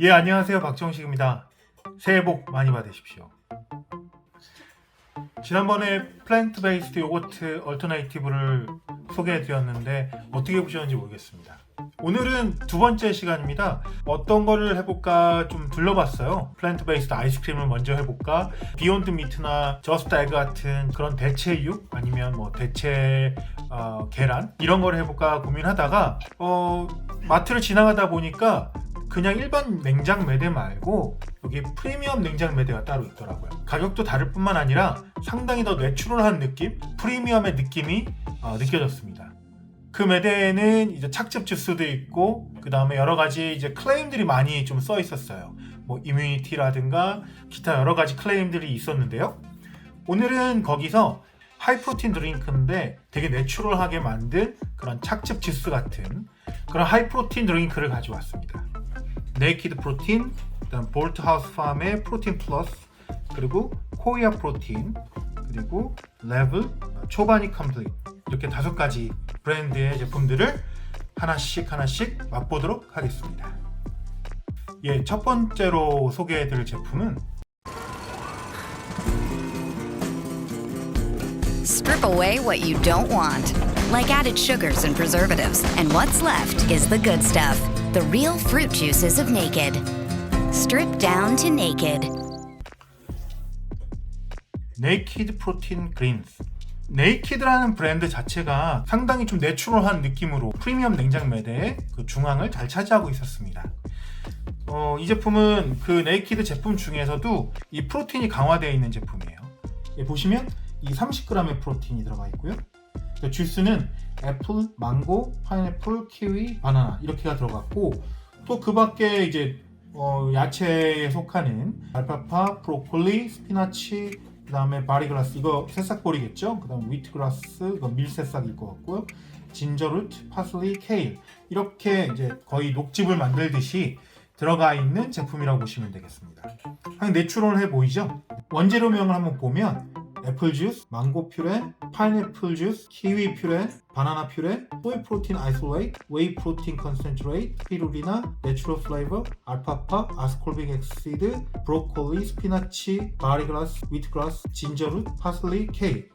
예, 안녕하세요. 박정식입니다. 새해 복 많이 받으십시오. 지난번에 플랜트 베이스드 요거트 얼터네이티브를 소개해 드렸는데 어떻게 보셨는지 모르겠습니다. 오늘은 두 번째 시간입니다. 어떤 거를 해볼까 좀 둘러봤어요. 플랜트 베이스드 아이스크림을 먼저 해볼까, 비욘드 미트나 저스트 에그 같은 그런 대체육 아니면 뭐 대체 계란 이런 거를 해볼까 고민하다가 마트를 지나가다 보니까 그냥 일반 냉장 매대 말고 여기 프리미엄 냉장 매대가 따로 있더라고요. 가격도 다를 뿐만 아니라 상당히 더 내추럴한 느낌, 프리미엄의 느낌이 느껴졌습니다. 그 매대에는 이제 착즙 주스도 있고, 그 다음에 여러 가지 이제 클레임들이 많이 좀 써 있었어요. 뭐 이뮤니티라든가 기타 여러 가지 클레임들이 있었는데요. 오늘은 거기서 하이프로틴 드링크인데 되게 내추럴하게 만든 그런 착즙 주스 같은 그런 하이프로틴 드링크를 가져왔습니다. 네이키드 프로틴, 그다음 볼트하우스 팜의 프로틴 플러스, 그리고 코이아 프로틴, 그리고 레블, 초바니 컴플릿, 이렇게 5가지 브랜드의 제품들을 하나씩 맛보도록 하겠습니다. 예, 첫 번째로 소개해드릴 제품은 Strip away what you don't want, like added sugars and preservatives, and what's left is the good stuff, the real fruit juices of Naked. Strip down to Naked. 네이키드 프로틴 그린스. 네이키드라는 브랜드 자체가 상당히 좀 내추럴한 느낌으로 프리미엄 냉장 매대의 그 중앙을 잘 차지하고 있었습니다. 이 제품은 그 네이키드 제품 중에서도 이 프로틴이 강화되어 있는 제품이에요. 예, 보시면 이 30g의 프로틴이 들어가 있고요. 그 주스는 애플, 망고, 파인애플, 키위, 바나나 이렇게가 들어갔고, 또 그 밖에 이제 야채에 속하는 알파파, 브로콜리, 스피나치, 그 다음에 바리그라스, 이거 새싹보리겠죠? 그 다음 위트그라스, 이거 밀새싹일 것 같고요. 진저루트, 파슬리, 케일, 이렇게 이제 거의 녹즙을 만들듯이 들어가 있는 제품이라고 보시면 되겠습니다. 상당히 내추럴해 보이죠? 원재료명을 한번 보면 애플 주스, 망고 퓨레, 파인애플 주스, 키위 퓨레, 바나나 퓨레, 소이 프로틴 아이솔레이트, 웨이 프로틴 컨센트레이트, 스피루리나, 내추럴 플레이버, 알파파, 아스콜빅 엑시드, 브로콜리, 스피나치, 바리그라스, 위트그라스, 진저룻, 파슬리, 케일.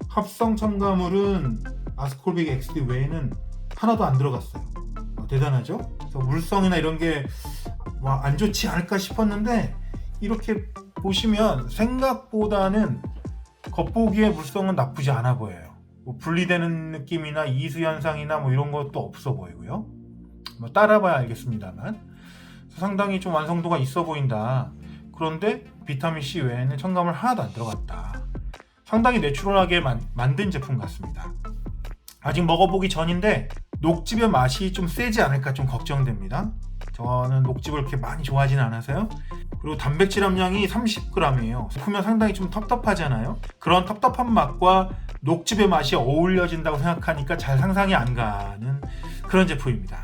합성 첨가물은 아스콜빅 엑시드 외에는 하나도 안 들어갔어요. 대단하죠? 그래서 물성이나 이런 게 안 좋지 않을까 싶었는데, 이렇게 보시면 생각보다는 겉보기에 물성은 나쁘지 않아 보여요. 뭐 분리되는 느낌이나 이수 현상이나 뭐 이런 것도 없어 보이고요. 뭐 따라봐야 알겠습니다만 상당히 좀 완성도가 있어 보인다. 그런데 비타민 C 외에는 첨가물 하나도 안 들어갔다. 상당히 내추럴하게 만든 제품 같습니다. 아직 먹어보기 전인데 녹즙의 맛이 좀 세지 않을까 좀 걱정됩니다. 저는 녹즙을 그렇게 많이 좋아하지는 않아서요. 그리고 단백질 함량이 30g이에요. 보면 상당히 좀 텁텁하잖아요. 그런 텁텁한 맛과 녹즙의 맛이 어울려진다고 생각하니까 잘 상상이 안 가는 그런 제품입니다.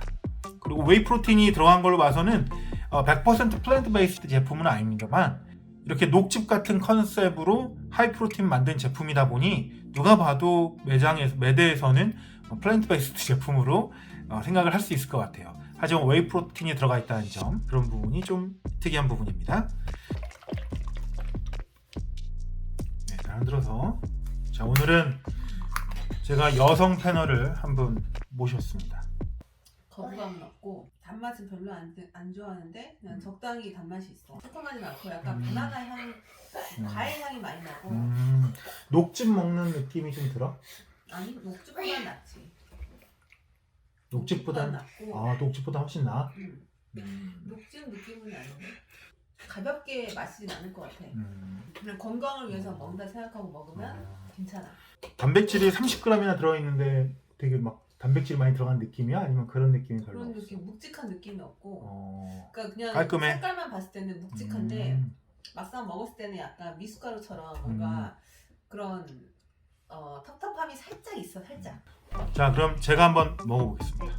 그리고 웨이 프로틴이 들어간 걸로 봐서는 100% 플랜트 베이스드 제품은 아닙니다만, 이렇게 녹즙 같은 컨셉으로 하이 프로틴 만든 제품이다 보니 누가 봐도 매대에서는 플랜트 베이스드 제품으로 생각을 할 수 있을 것 같아요. 하지만 웨이 프로틴이 들어가 있다는 점, 그런 부분이 좀 특이한 부분입니다. 네, 잘 흔들어서. 자, 오늘은 제가 여성 패널을 한 분 모셨습니다. 거부감 없고 단맛은 별로 안 좋아하는데 그냥 적당히 단맛이 있어. 새콤하지 않고 약간 바나나 향, 과일 향이 많이 나고. 녹즙 먹는 느낌이 좀 들어? 아니, 녹즙보단 낫지. 녹즙보다 낫고. 녹즙보다 훨씬 나아? 녹즙 느낌은 아닌데 가볍게 마시진 않을 것 같아. 그냥 건강을 위해서 먹는다 생각하고 먹으면 괜찮아. 단백질이 30g이나 들어있는데 되게 막 단백질이 많이 들어간 느낌이야? 아니면 그런 느낌이 별로 그런 없어? 느낌, 묵직한 느낌이 없고. 그러니까 그냥 깔끔해? 색깔만 봤을 때는 묵직한데 막상 먹었을 때는 약간 미숫가루처럼 뭔가 그런 텁텁함이 살짝 있어, 살짝. 자, 그럼 제가 한번 먹어보겠습니다.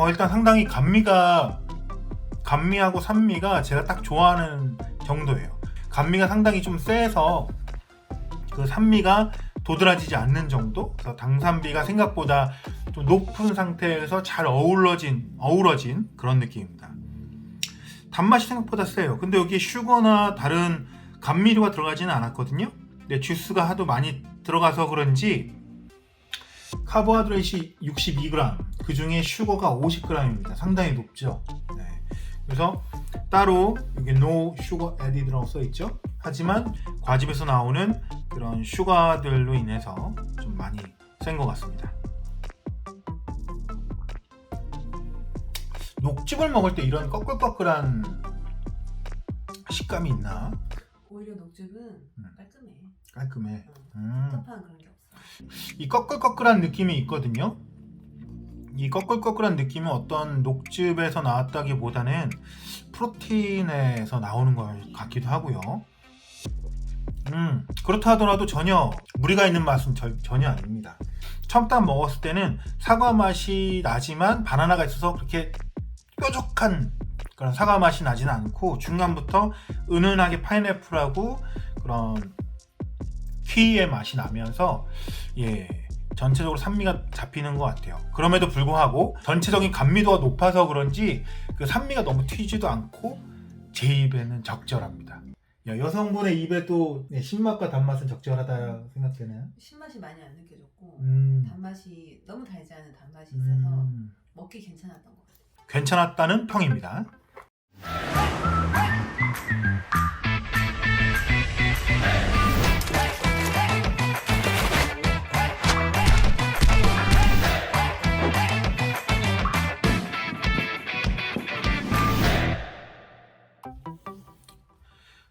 일단 상당히 감미하고 산미가 제가 딱 좋아하는 정도예요. 감미가 상당히 좀 세서 그 산미가 도드라지지 않는 정도. 그래서 당산비가 생각보다 좀 높은 상태에서 잘 어우러진 그런 느낌입니다. 단맛이 생각보다 세요. 근데 여기에 슈거나 다른 감미료가 들어가지는 않았거든요. 근데 주스가 하도 많이 들어가서 그런지 카보하이드레이트 62g, 그 중에 슈거가 50g입니다. 상당히 높죠. 네. 그래서 따로 여기 no sugar added라고 써있죠. 하지만 과즙에서 나오는 그런 슈가들로 인해서 좀 많이 센 것 같습니다. 녹즙을 먹을 때 이런 꺼끌꺼끌한 식감이 있나? 오히려 녹즙은 깔끔해. 깔끔해. 텁텁한 그런 게 없어. 이 꺼끌꺼끌한 느낌이 있거든요. 이 꺼끌꺼끌한 느낌은 어떤 녹즙에서 나왔다기보다는 프로틴에서 나오는 것 같기도 하고요. 그렇다 하더라도 전혀 무리가 있는 맛은 전혀 아닙니다. 처음 딱 먹었을 때는 사과 맛이 나지만 바나나가 있어서 그렇게 뾰족한 그런 사과 맛이 나지는 않고 중간부터 은은하게 파인애플하고 그런 키위의 맛이 나면서 전체적으로 산미가 잡히는 것 같아요. 그럼에도 불구하고 전체적인 감미도가 높아서 그런지 그 산미가 너무 튀지도 않고 제 입에는 적절합니다. 여성분의 입에도 신맛과 단맛은 적절하다 생각되나요? 신맛이 많이 안 느껴졌고 단맛이 너무 달지 않은 단맛이 있어서 먹기 괜찮았던 것 같아요. 괜찮았다는 평입니다.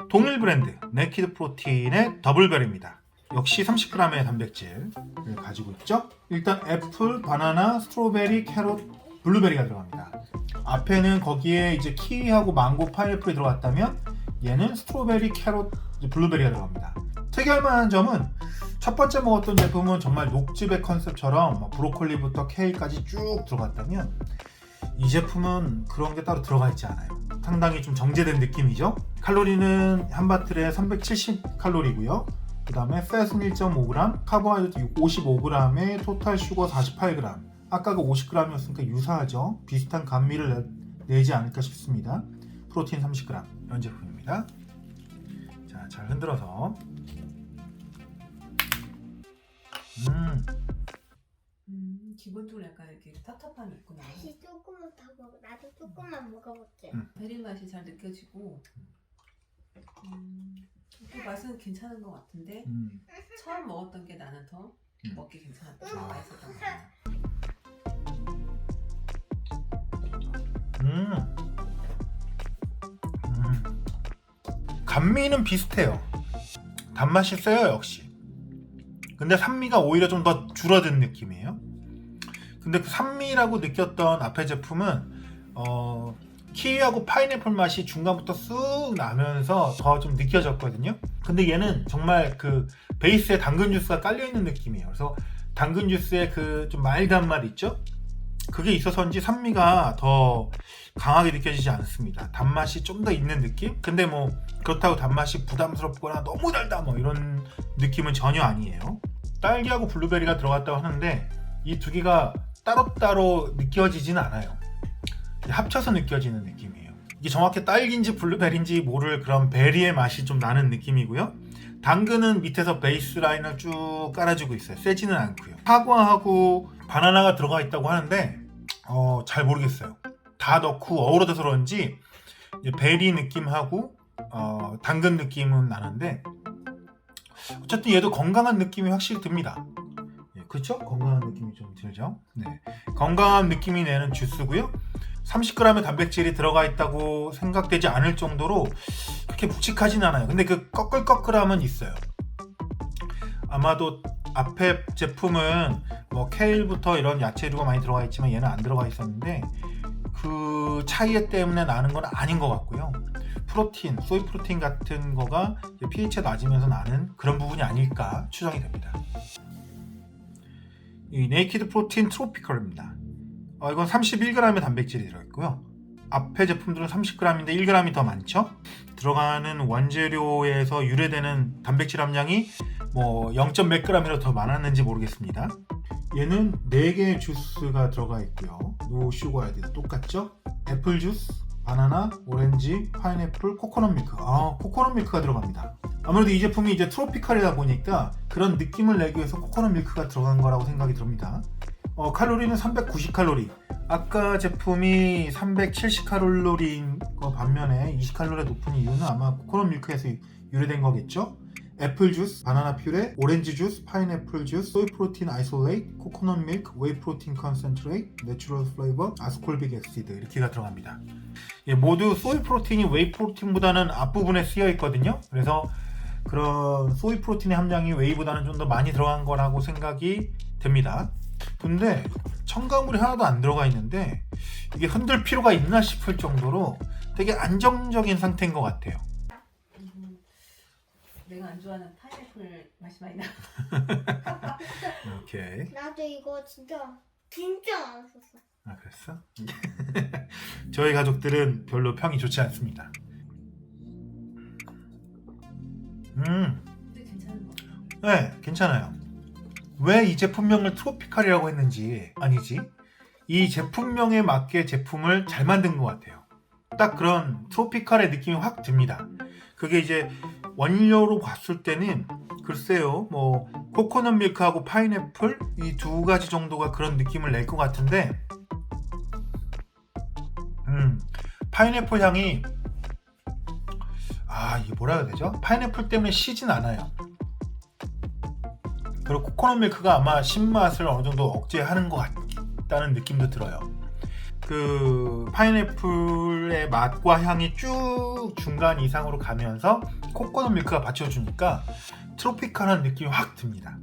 동일 브랜드 네이키드 프로틴의 더블베리입니다. 역시 30g의 단백질을 가지고 있죠. 일단 애플, 바나나, 스트로베리, 캐럿, 블루베리가 들어갑니다. 앞에는 거기에 이제 키위하고 망고, 파인애플이 들어갔다면 얘는 스트로베리, 캐럿, 블루베리가 들어갑니다. 특이할 만한 점은 첫 번째 먹었던 제품은 정말 녹즙의 컨셉처럼 브로콜리부터 케일까지 쭉 들어갔다면 이 제품은 그런 게 따로 들어가 있지 않아요. 상당히 좀 정제된 느낌이죠. 칼로리는 한 바틀에 370칼로리고요. 그 다음에 팻은 1.5g, 카보하이드레이트 55g에 토탈 슈거 48g. 아까가 50g이었으니까 유사하죠. 비슷한 감미를 내지 않을까 싶습니다. 프로틴 30g 이런 제품입니다. 자, 잘 흔들어서 기본적으로 약간 이렇게 텁텁함이 있구나. 다시 조금만 더 먹어. 나도 조금만 먹어볼게. 베리 맛이 잘 느껴지고 그 맛은 괜찮은 것 같은데 처음 먹었던 게 나는 더 먹기 괜찮았던 거 맛있었던 것 같아. 감미는 비슷해요. 단맛이 세요 역시. 근데 산미가 오히려 좀 더 줄어든 느낌이에요. 근데 그 산미라고 느꼈던 앞에 제품은 키위하고 파인애플 맛이 중간부터 쑥 나면서 더 좀 느껴졌거든요. 근데 얘는 정말 그 베이스에 당근 주스가 깔려있는 느낌이에요. 그래서 당근 주스의 그 좀 마일드한 맛 있죠? 그게 있어서인지 산미가 더 강하게 느껴지지 않습니다. 단맛이 좀 더 있는 느낌? 근데 뭐 그렇다고 단맛이 부담스럽거나 너무 달다 뭐 이런 느낌은 전혀 아니에요. 딸기하고 블루베리가 들어갔다고 하는데 이 두 개가 따로따로 느껴지진 않아요. 합쳐서 느껴지는 느낌이에요. 이게 정확히 딸기인지 블루베리인지 모를 그런 베리의 맛이 좀 나는 느낌이고요. 당근은 밑에서 베이스 라인을 쭉 깔아주고 있어요. 세지는 않고요. 사과하고 바나나가 들어가 있다고 하는데 잘 모르겠어요. 다 넣고 어우러져서 그런지 베리 느낌하고 당근 느낌은 나는데 어쨌든 얘도 건강한 느낌이 확실히 듭니다. 그렇죠? 건강한 느낌이 좀 들죠. 네, 건강한 느낌이 내는 주스고요. 30g의 단백질이 들어가 있다고 생각되지 않을 정도로 그렇게 묵직하진 않아요. 근데 그 꺼끌꺼끌함은 있어요. 아마도 앞에 제품은 뭐 케일부터 이런 야채류가 많이 들어가 있지만 얘는 안 들어가 있었는데 그 차이 때문에 나는 건 아닌 것 같고요. 프로틴, 소이 프로틴 같은 거가 pH가 낮으면서 나는 그런 부분이 아닐까 추정이 됩니다. 이 네이키드 프로틴 트로피컬입니다. 이건 31g의 단백질이 들어있고요. 앞에 제품들은 30g인데 1g이 더 많죠. 들어가는 원재료에서 유래되는 단백질 함량이 뭐 0. 몇 g이라도 더 많았는지 모르겠습니다. 얘는 4개의 주스가 들어가 있고요. 노 슈거에도 똑같죠? 애플 주스, 바나나, 오렌지, 파인애플, 코코넛 밀크. 코코넛 밀크가 들어갑니다. 아무래도 이 제품이 이제 트로피칼이다 보니까 그런 느낌을 내기 위해서 코코넛 밀크가 들어간 거라고 생각이 듭니다. 칼로리는 390칼로리. 아까 제품이 370칼로리인 거 반면에 20칼로리가 높은 이유는 아마 코코넛 밀크에서 유래된 거겠죠? 애플 주스, 바나나 퓨레, 오렌지 주스, 파인애플 주스, 소이 프로틴 아이솔레이트, 코코넛 밀크, 웨이 프로틴 컨센트레이트, 내추럴 플레이버, 아스콜빅 엑시드 이렇게가 들어갑니다. 예, 모두 소이 프로틴이 웨이 프로틴보다는 앞부분에 쓰여 있거든요. 그래서 그런 소이 프로틴의 함량이 웨이보다는 좀 더 많이 들어간 거라고 생각이 됩니다. 근데 첨가물이 하나도 안 들어가 있는데 이게 흔들 필요가 있나 싶을 정도로 되게 안정적인 상태인 것 같아요. 내가 안 좋아하는 파인애플 맛이 많이 나. 오케이. 나도 이거 진짜 맛있었어. 그랬어? 저희 가족들은 별로 평이 좋지 않습니다. 근데 괜찮은 거. 네, 괜찮아요. 왜 이 제품명을 트로피칼이라고 했는지 아니지? 이 제품명에 맞게 제품을 잘 만든 것 같아요. 딱 그런 트로피칼의 느낌이 확 듭니다. 그게 이제 원료로 봤을 때는 글쎄요, 뭐 코코넛 밀크하고 파인애플 이 두 가지 정도가 그런 느낌을 낼 것 같은데, 파인애플 향이 이게 뭐라 해야 되죠? 파인애플 때문에 시진 않아요. 그리고 코코넛 밀크가 아마 신맛을 어느 정도 억제하는 것 같다는 느낌도 들어요. 그 파인애플의 맛과 향이 쭉 중간 이상으로 가면서 코코넛 밀크가 받쳐주니까 트로피칼한 느낌이 확 듭니다.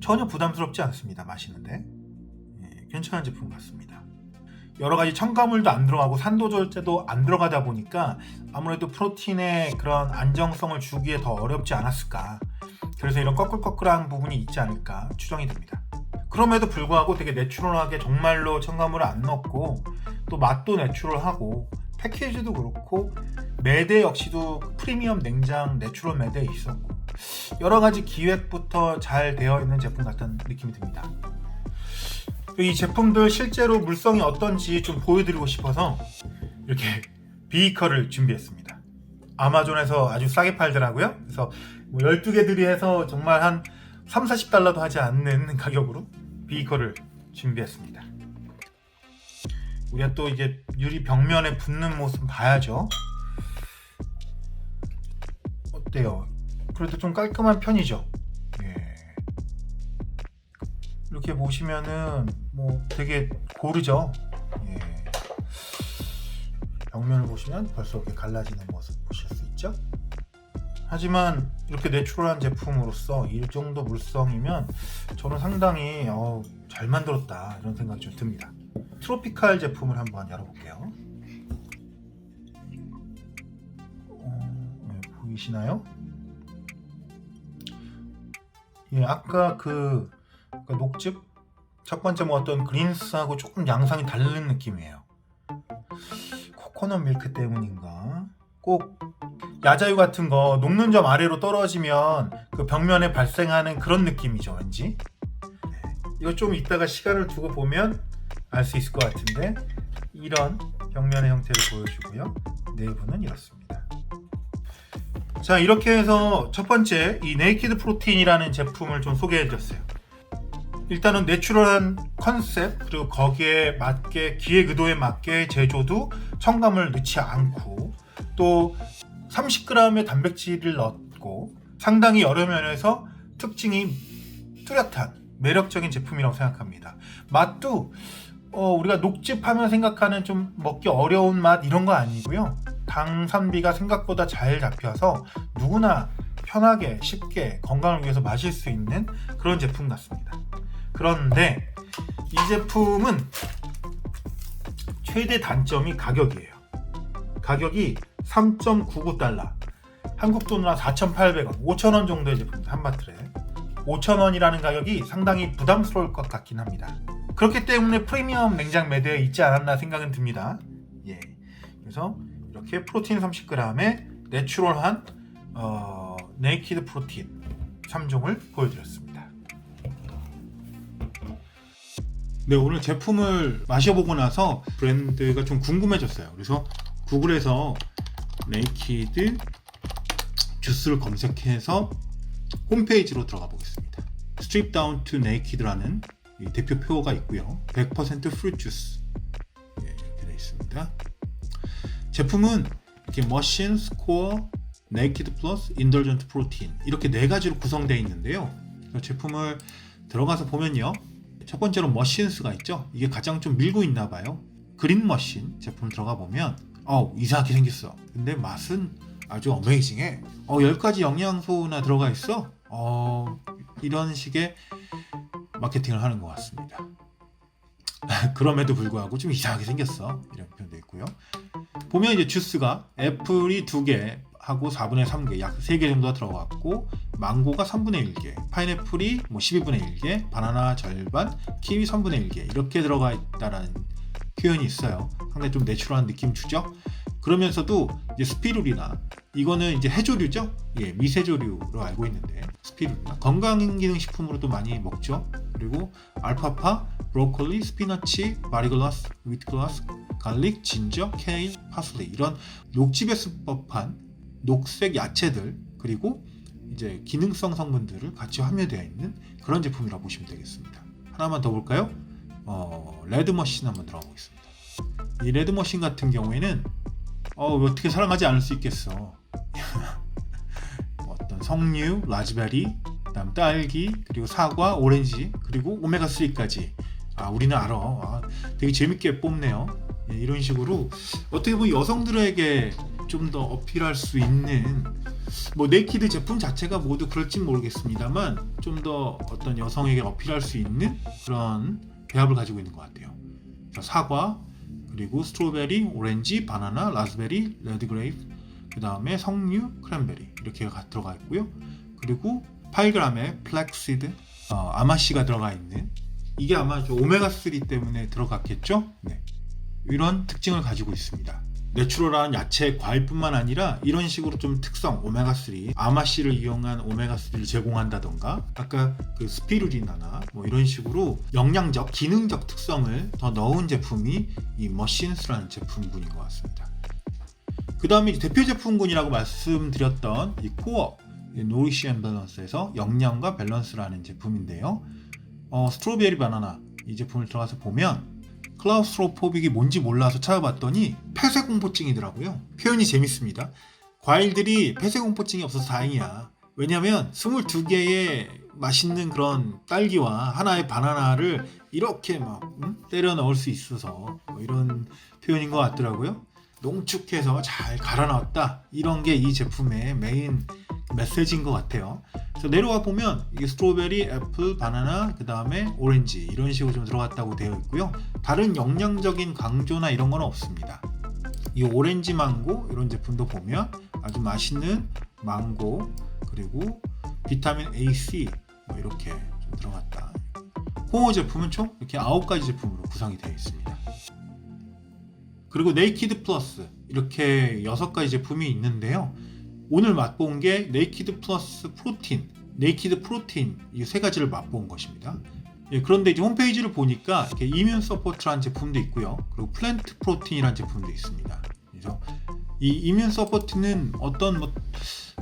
전혀 부담스럽지 않습니다. 맛있는데 괜찮은 제품 같습니다. 여러가지 첨가물도 안 들어가고 산도절제도 안 들어가다 보니까 아무래도 프로틴의 그런 안정성을 주기에 더 어렵지 않았을까, 그래서 이런 꺼끌꺼끌한 부분이 있지 않을까 추정이 됩니다. 그럼에도 불구하고 되게 내추럴하게 정말로 첨가물을 안 넣고 또 맛도 내추럴하고 패키지도 그렇고 매대 역시도 프리미엄 냉장 내추럴 매대에 있었고 여러가지 기획부터 잘 되어 있는 제품 같은 느낌이 듭니다. 이 제품들 실제로 물성이 어떤지 좀 보여드리고 싶어서 이렇게 비커를 준비했습니다. 아마존에서 아주 싸게 팔더라고요. 그래서 뭐 12개들이 해서 정말 한 30-40달러도 하지 않는 가격으로 비커를 준비했습니다. 우리가 또 이제 유리 벽면에 붙는 모습 봐야죠. 어때요? 그래도 좀 깔끔한 편이죠. 이렇게 보시면은 뭐 되게 고르죠. 벽면을 보시면 벌써 이렇게 갈라지는 모습 보실 수 있죠. 하지만 이렇게 내추럴한 제품으로서 이 정도 물성이면 저는 상당히 잘 만들었다 이런 생각이 좀 듭니다. 트로피칼 제품을 한번 열어볼게요. 보이시나요? 아까 그 녹즙 첫 번째 먹었던 그린스하고 조금 양상이 다른 느낌이에요. 코코넛 밀크 때문인가? 꼭 야자유 같은 거 녹는 점 아래로 떨어지면 그 벽면에 발생하는 그런 느낌이죠, 왠지. 이거 좀 이따가 시간을 두고 보면 알 수 있을 것 같은데 이런 벽면의 형태를 보여주고요. 내부는 이렇습니다. 자, 이렇게 해서 첫 번째 이 네이키드 프로틴이라는 제품을 좀 소개해드렸어요. 일단은 내추럴한 컨셉 그리고 거기에 맞게 기획 의도에 맞게 제조도 첨가물 넣지 않고 또 30g의 단백질을 넣고 상당히 여러 면에서 특징이 뚜렷한 매력적인 제품이라고 생각합니다. 맛도 우리가 녹즙하면 생각하는 좀 먹기 어려운 맛 이런 거 아니고요. 당산비가 생각보다 잘 잡혀서 누구나 편하게 쉽게 건강을 위해서 마실 수 있는 그런 제품 같습니다. 그런데 이 제품은 최대 단점이 가격이에요. 가격이 3.99달러, 한국 돈으로 한 4,800원, 5,000원 정도의 제품입니다. 한 바틀에 5,000원이라는 가격이 상당히 부담스러울 것 같긴 합니다. 그렇기 때문에 프리미엄 냉장 매대에 있지 않았나 생각은 듭니다. 그래서 이렇게 프로틴 30g에 내추럴한 네이키드 프로틴 3종을 보여드렸습니다. 네, 오늘 제품을 마셔보고 나서 브랜드가 좀 궁금해졌어요. 그래서 구글에서 네이키드 주스를 검색해서 홈페이지로 들어가 보겠습니다. Strip Down to Naked라는 이 대표 표어가 있고요. 100% fruit juice 이렇게 되어 있습니다. 제품은 이렇게 Machines, Core, Naked Plus, Indulgent Protein 이렇게 4가지로 구성되어 있는데요. 제품을 들어가서 보면요. 첫 번째로 머신스가 있죠. 이게 가장 좀 밀고 있나 봐요. 그린 머신 제품 들어가 보면 이상하게 생겼어. 근데 맛은 아주 어메이징해. 10가지 영양소나 들어가 있어. 이런 식의 마케팅을 하는 것 같습니다. 그럼에도 불구하고 좀 이상하게 생겼어. 이런 표현도 있고요. 보면 이제 주스가 애플이 2개 하고 4분의 3개, 약 3개 정도가 들어갔고, 망고가 3분의 1개, 파인애플이 12분의 1개, 바나나 절반, 키위 3분의 1개 이렇게 들어가 있다라는 표현이 있어요. 상당히 좀 내추럴한 느낌 주죠. 그러면서도 이제 스피루리나 이거는 이제 해조류죠. 미세조류로 알고 있는데 스피루리나 건강기능식품으로도 많이 먹죠. 그리고 알파파, 브로콜리, 스피너치, 바리글라스, 위트글라스, 갈릭, 진저, 케일, 파슬리 이런 녹즙에 쓸 법한 녹색 야채들 그리고 이제 기능성 성분들을 같이 함유되어 있는 그런 제품이라고 보시면 되겠습니다. 하나만 더 볼까요? 레드머신 한번 들어가 보겠습니다. 이 레드머신 같은 경우에는 어떻게 사랑하지 않을 수 있겠어. 어떤 석류, 라즈베리, 그다음 딸기, 그리고 사과, 오렌지, 그리고 오메가3까지. 우리는 알아. 되게 재밌게 뽑네요. 이런 식으로 어떻게 보면 여성들에게 좀 더 어필할 수 있는 네이키드 제품 자체가 모두 그럴진 모르겠습니다만 좀 더 어떤 여성에게 어필할 수 있는 그런 배합을 가지고 있는 것 같아요. 사과, 그리고 스트로베리, 오렌지, 바나나, 라즈베리, 레드그레이프, 그 다음에 석류, 크랜베리 이렇게 들어가 있고요. 그리고 8g의 플렉시드, 아마씨가 들어가 있는 이게 아마 오메가3 때문에 들어갔겠죠? 네. 이런 특징을 가지고 있습니다. 내추럴한 야채, 과일뿐만 아니라 이런 식으로 좀 특성, 오메가3, 아마씨를 이용한 오메가3를 제공한다던가 아까 그 스피루리나나 이런 식으로 영양적, 기능적 특성을 더 넣은 제품이 이 머신스라는 제품군인 것 같습니다. 그 다음에 대표 제품군이라고 말씀드렸던 이 코어, 노리시 앤 밸런스에서 영양과 밸런스라는 제품인데요. 스트로베리 바나나 이 제품을 들어가서 보면 클라우스트로포빅이 뭔지 몰라서 찾아봤더니 폐쇄공포증이더라고요. 표현이 재밌습니다. 과일들이 폐쇄공포증이 없어서 다행이야. 왜냐면 22개의 맛있는 그런 딸기와 하나의 바나나를 이렇게 때려 넣을 수 있어서 이런 표현인 것 같더라고요. 농축해서 잘 갈아 넣었다. 이런 게 이 제품의 메인 메시지인 것 같아요. 그래서 내려와 보면 이게 스트로베리, 애플, 바나나, 그 다음에 오렌지 이런 식으로 좀 들어갔다고 되어 있고요. 다른 영양적인 강조나 이런 건 없습니다. 이 오렌지 망고 이런 제품도 보면 아주 맛있는 망고 그리고 비타민 A, C 이렇게 좀 들어갔다. 코어 제품은 총 이렇게 9가지 제품으로 구성이 되어 있습니다. 그리고 네이키드 플러스 이렇게 6가지 제품이 있는데요. 오늘 맛본 게 네이키드 플러스 프로틴, 네이키드 프로틴 이 3가지를 맛본 것입니다. 그런데 이제 홈페이지를 보니까 이렇게 이뮨 서포트라는 제품도 있고요. 그리고 플랜트 프로틴이라는 제품도 있습니다. 그래서 이 이뮨 서포트는 어떤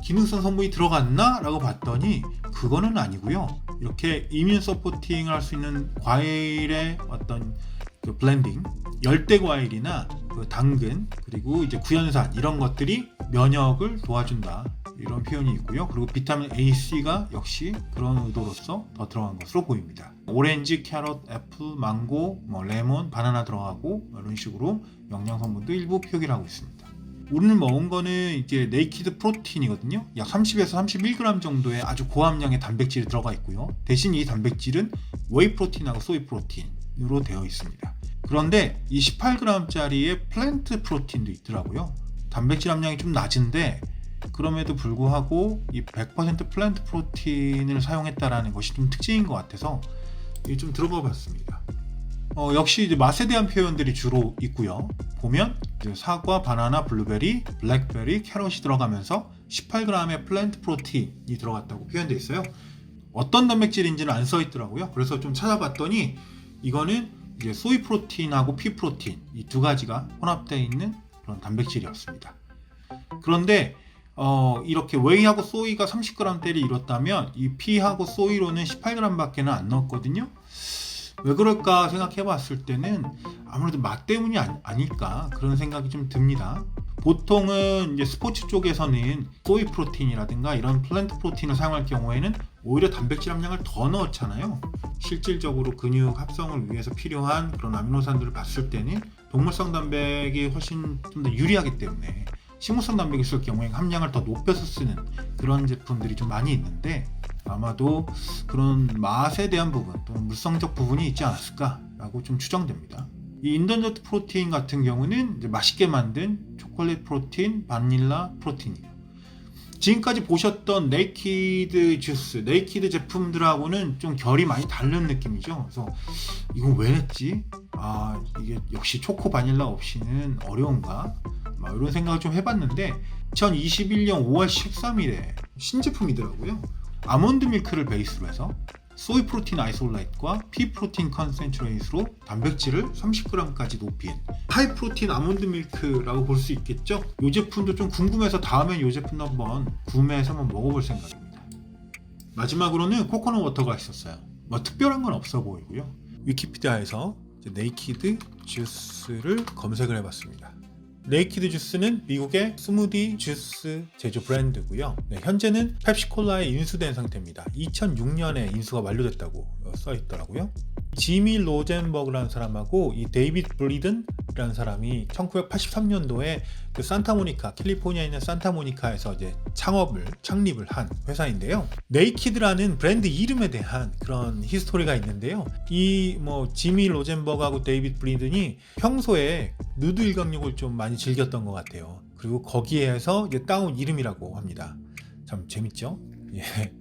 기능성 성분이 들어갔나? 라고 봤더니 그거는 아니고요. 이렇게 이뮨 서포팅을 할 수 있는 과일의 어떤 그 블렌딩, 열대 과일이나 그 당근 그리고 이제 구연산 이런 것들이 면역을 도와준다 이런 표현이 있고요. 그리고 비타민 A, C가 역시 그런 의도로서 더 들어간 것으로 보입니다. 오렌지, 캐럿, 애플, 망고, 레몬, 바나나 들어가고 이런 식으로 영양 성분도 일부 표기를 하고 있습니다. 오늘 먹은 거는 이게 네이키드 프로틴이거든요. 약 30에서 31g 정도의 아주 고함량의 단백질이 들어가 있고요. 대신 이 단백질은 웨이 프로틴하고 소이 프로틴으로 되어 있습니다. 그런데 이 18g짜리의 플랜트 프로틴도 있더라고요. 단백질 함량이 좀 낮은데 그럼에도 불구하고 이 100% 플랜트 프로틴을 사용했다라는 것이 좀 특징인 것 같아서 좀 들어가 봤습니다. 역시 이제 맛에 대한 표현들이 주로 있고요. 보면 이제 사과, 바나나, 블루베리, 블랙베리, 캐럿이 들어가면서 18g의 플랜트 프로틴이 들어갔다고 표현되어 있어요. 어떤 단백질인지는 안 써 있더라고요. 그래서 좀 찾아봤더니 이거는 이제 소이 프로틴하고 피 프로틴 이 두 가지가 혼합되어 있는 그런 단백질이었습니다. 그런데 이렇게 웨이하고 소이가 30g대를 이뤘다면 이 피하고 소이로는 18g밖에 안 넣었거든요. 왜 그럴까 생각해 봤을 때는 아무래도 맛 때문이 아닐까 그런 생각이 좀 듭니다. 보통은 이제 스포츠 쪽에서는 소이 프로틴이라든가 이런 플랜트 프로틴을 사용할 경우에는 오히려 단백질 함량을 더 넣잖아요. 실질적으로 근육 합성을 위해서 필요한 그런 아미노산들을 봤을 때는 동물성 단백이 훨씬 좀 더 유리하기 때문에 식물성 단백이 쓸 경우에 함량을 더 높여서 쓰는 그런 제품들이 좀 많이 있는데 아마도 그런 맛에 대한 부분 또는 물성적 부분이 있지 않았을까라고 좀 추정됩니다. 이 인던저트 프로틴 같은 경우는 이제 맛있게 만든 초콜릿 프로틴, 바닐라 프로틴이에요. 지금까지 보셨던 네이키드 주스, 네이키드 제품들하고는 좀 결이 많이 다른 느낌이죠. 그래서 이거 왜 냈지? 이게 역시 초코 바닐라 없이는 어려운가? 이런 생각을 좀 해봤는데 2021년 5월 13일에 신제품이더라고요. 아몬드 밀크를 베이스로 해서 소이 프로틴 아이솔레이트과 피 프로틴 컨센트레이트로 단백질을 30g까지 높인 하이 프로틴 아몬드 밀크라고 볼 수 있겠죠. 이 제품도 좀 궁금해서 다음에 이 제품도 한번 구매해서 한번 먹어볼 생각입니다. 마지막으로는 코코넛 워터가 있었어요. 특별한 건 없어 보이고요. 위키피디아에서 네이키드 주스를 검색을 해봤습니다. 네이키드 주스는 미국의 스무디 주스 제조 브랜드고요. 현재는 펩시콜라에 인수된 상태입니다. 2006년에 인수가 완료됐다고 써 있더라고요. 지미 로젠버그라는 사람하고 이 데이비드 블리든이라는 사람이 1983년도에 그 산타모니카, 캘리포니아에 있는 산타모니카에서 이제 창립을 한 회사인데요. 네이키드라는 브랜드 이름에 대한 그런 히스토리가 있는데요. 이 지미 로젠버그하고 데이비드 블리든이 평소에 누드 일광욕을 좀 많이 즐겼던 것 같아요. 그리고 거기에서 이제 따온 이름이라고 합니다. 참 재밌죠? 예.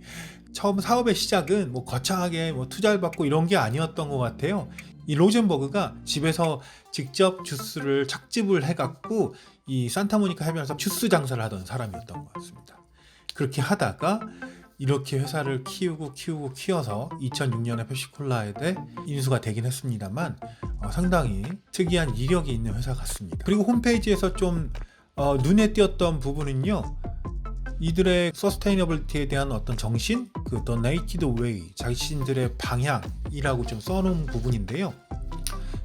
처음 사업의 시작은 거창하게 투자를 받고 이런 게 아니었던 것 같아요. 이 로젠버그가 집에서 직접 주스를 착즙을 해갖고 이 산타모니카 해변에서 주스 장사를 하던 사람이었던 것 같습니다. 그렇게 하다가 이렇게 회사를 키워서 2006년에 펩시콜라에 인수가 되긴 했습니다만 상당히 특이한 이력이 있는 회사 같습니다. 그리고 홈페이지에서 좀 눈에 띄었던 부분은요. 이들의 서스테이너블리티에 대한 어떤 정신, The Naked Way, 자신들의 방향이라고 좀 써놓은 부분인데요.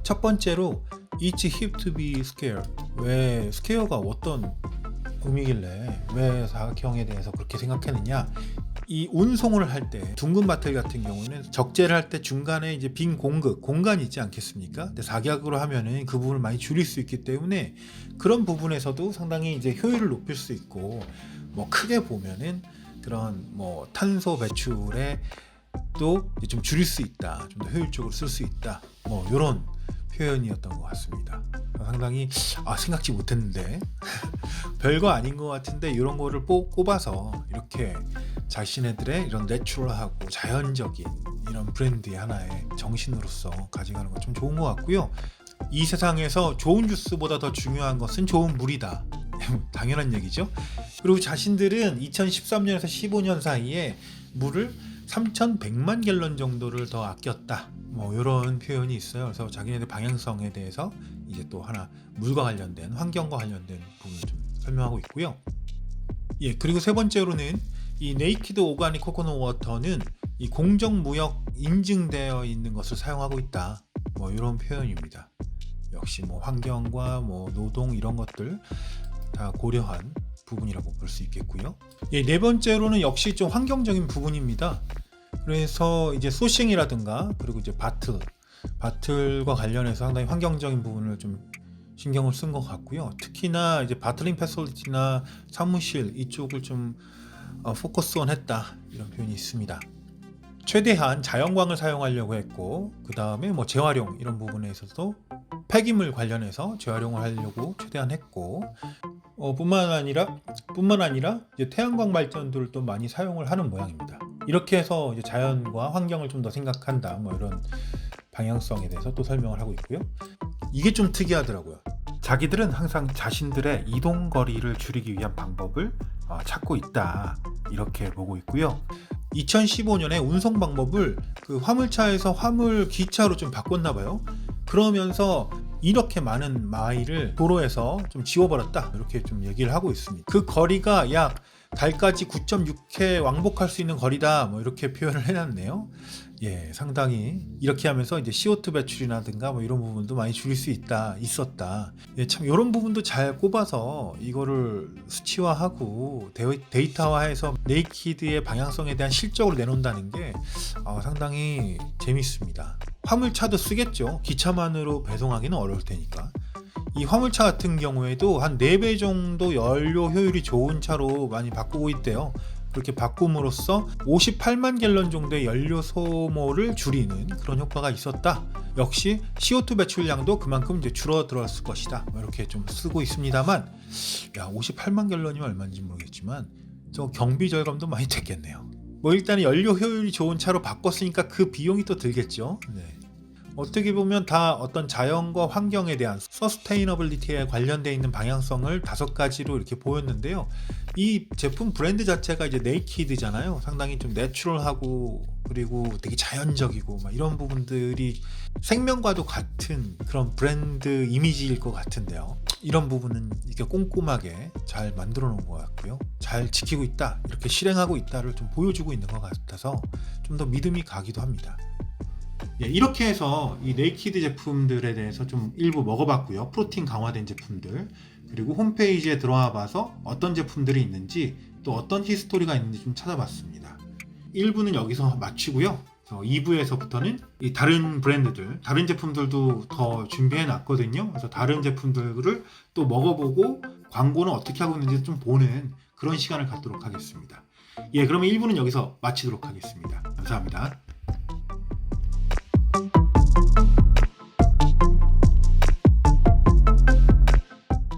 첫 번째로 It's hip to be square. 왜 스퀘어가 어떤 의미길래 왜 사각형에 대해서 그렇게 생각했느냐? 이 운송을 할 때 둥근 바틀 같은 경우는 적재를 할 때 중간에 이제 빈 공간이 있지 않겠습니까? 근데 사각으로 하면은 그 부분을 많이 줄일 수 있기 때문에 그런 부분에서도 상당히 이제 효율을 높일 수 있고 크게 보면은 그런 탄소 배출에 또 좀 줄일 수 있다, 좀 더 효율적으로 쓸 수 있다, 이런 표현이었던 것 같습니다. 상당히 생각지 못했는데 별거 아닌 것 같은데 이런 거를 꼽아서 이렇게 자신네들의 이런 내추럴하고 자연적인 이런 브랜드의 하나의 정신으로서 가져가는 건 좀 좋은 것 같고요. 이 세상에서 좋은 주스보다 더 중요한 것은 좋은 물이다. 당연한 얘기죠. 그리고 자신들은 2013년에서 15년 사이에 물을 3,100만 갤런 정도를 더 아꼈다. 이런 표현이 있어요. 그래서 자기네들 방향성에 대해서 이제 또 하나 물과 관련된, 환경과 관련된 부분을 좀 설명하고 있고요. 예, 그리고 세 번째로는 이 네이키드 오가닉 코코넛 워터는 이 공정무역 인증되어 있는 것을 사용하고 있다. 이런 표현입니다. 역시 환경과 노동 이런 것들 다 고려한 부분이라고 볼 수 있겠고요. 예, 네 번째로는 역시 좀 환경적인 부분입니다. 그래서 이제 소싱이라든가 그리고 이제 바틀과 관련해서 상당히 환경적인 부분을 좀 신경을 쓴 것 같고요. 특히나 이제 바틀링 패설리티나 사무실 이쪽을 좀 포커스온 했다 이런 표현이 있습니다. 최대한 자연광을 사용하려고 했고 그 다음에 재활용 이런 부분에 있어서도 폐기물 관련해서 재활용을 하려고 최대한 했고 뿐만 아니라 이제 태양광 발전들을 또 많이 사용을 하는 모양입니다. 이렇게 해서 이제 자연과 환경을 좀 더 생각한다 이런 방향성에 대해서 또 설명을 하고 있고요. 이게 좀 특이하더라고요. 자기들은 항상 자신들의 이동 거리를 줄이기 위한 방법을 찾고 있다, 이렇게 보고 있고요. 2015년에 운송 방법을 그 화물차에서 화물 기차로 좀 바꿨나 봐요. 그러면서 이렇게 많은 마일을 도로에서 좀 지워버렸다, 이렇게 좀 얘기를 하고 있습니다. 그 거리가 약 달까지 9.6회 왕복할 수 있는 거리다, 뭐 이렇게 표현을 해놨네요. 예, 상당히 이렇게 하면서 이제 CO2 배출이라든가 뭐 이런 부분도 많이 줄일 수 있었다. 예, 참 이런 부분도 잘 꼽아서 이거를 수치화하고 데이터화해서 네이키드의 방향성에 대한 실적으로 내놓는다는 게 상당히 재밌습니다. 화물차도 쓰겠죠. 기차만으로 배송하기는 어려울 테니까. 이 화물차 같은 경우에도 한 4배 정도 연료 효율이 좋은 차로 많이 바꾸고 있대요. 그렇게 바꿈으로써 58만 갤런 정도의 연료 소모를 줄이는 그런 효과가 있었다. 역시 CO2 배출량도 그만큼 이제 줄어들었을 것이다, 이렇게 좀 쓰고 있습니다만, 58만 갤런이면 얼마인지 모르겠지만 저 경비 절감도 많이 됐겠네요. 뭐 일단 연료 효율이 좋은 차로 바꿨으니까 그 비용이 또 들겠죠. 네. 어떻게 보면 다 어떤 자연과 환경에 대한 서스테이너빌리티에 관련되어 있는 방향성을 5가지로 이렇게 보였는데요. 이 제품 브랜드 자체가 이제 네이키드잖아요. 상당히 좀 내추럴하고 그리고 되게 자연적이고 막 이런 부분들이 생명과도 같은 그런 브랜드 이미지일 것 같은데요. 이런 부분은 이렇게 꼼꼼하게 잘 만들어 놓은 것 같고요. 잘 지키고 있다, 이렇게 실행하고 있다를 좀 보여주고 있는 것 같아서 좀 더 믿음이 가기도 합니다. 예, 이렇게 해서 이 네이키드 제품들에 대해서 좀 일부 먹어봤고요. 프로틴 강화된 제품들, 그리고 홈페이지에 들어와 봐서 어떤 제품들이 있는지 또 어떤 히스토리가 있는지 좀 찾아봤습니다. 1부는 여기서 마치고요. 2부에서부터는 이 다른 브랜드들, 다른 제품들도 더 준비해 놨거든요. 그래서 다른 제품들을 또 먹어보고 광고는 어떻게 하고 있는지 좀 보는 그런 시간을 갖도록 하겠습니다. 예, 그러면 1부는 여기서 마치도록 하겠습니다. 감사합니다.